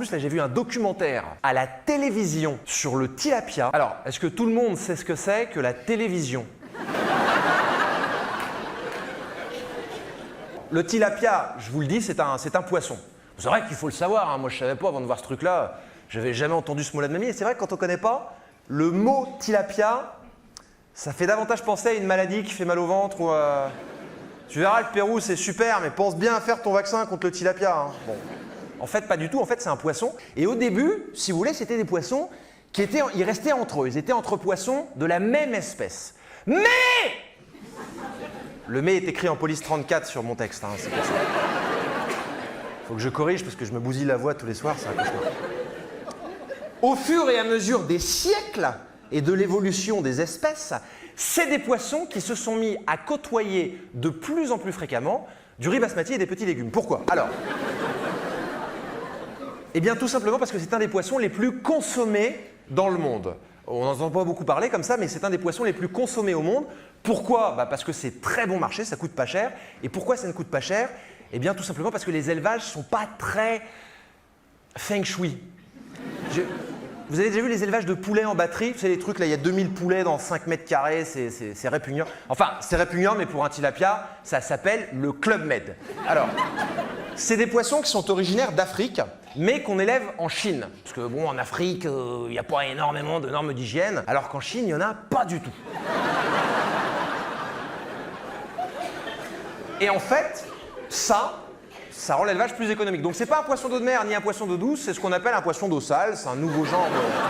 En plus, là, j'ai vu un documentaire à la télévision sur le tilapia. Alors, est-ce que tout le monde sait ce que c'est que la télévision? Le tilapia, je vous le dis, c'est un poisson. C'est vrai qu'il faut le savoir, hein. Moi je savais pas avant de voir ce truc-là. J'avais jamais entendu ce mot-là de ma vie. Et c'est vrai que quand on connaît pas, le mot tilapia, ça fait davantage penser à une maladie qui fait mal au ventre ou Tu verras, le Pérou, c'est super, mais pense bien à faire ton vaccin contre le tilapia. Hein. Bon. En fait, pas du tout. En fait, c'est un poisson. Et au début, si vous voulez, c'était des poissons ils restaient entre eux. Ils étaient entre poissons de la même espèce. Mais le mais est écrit en police 34 sur mon texte. Hein, c'est pour ça. Faut que je corrige parce que je me bousille la voix tous les soirs, c'est un cauchemar. Au fur et à mesure des siècles et de l'évolution des espèces, c'est des poissons qui se sont mis à côtoyer de plus en plus fréquemment du riz basmati et des petits légumes. Pourquoi? Alors, eh bien tout simplement parce que c'est un des poissons les plus consommés dans le monde. On n'en entend pas beaucoup parler comme ça, mais c'est un des poissons les plus consommés au monde. Pourquoi? Parce que c'est très bon marché, ça coûte pas cher. Et pourquoi ça ne coûte pas cher? Eh bien tout simplement parce que les élevages sont pas très feng shui. Vous avez déjà vu les élevages de poulets en batterie? Vous savez les trucs là, il y a 2000 poulets dans 5 mètres carrés, c'est répugnant. Enfin, c'est répugnant, mais pour un tilapia, ça s'appelle le Club Med. Alors, c'est des poissons qui sont originaires d'Afrique, mais qu'on élève en Chine. Parce que bon, en Afrique, il n'y a pas énormément de normes d'hygiène, alors qu'en Chine, il n'y en a pas du tout. Et en fait, ça rend l'élevage plus économique. Donc c'est pas un poisson d'eau de mer ni un poisson d'eau douce, c'est ce qu'on appelle un poisson d'eau sale, c'est un nouveau genre de...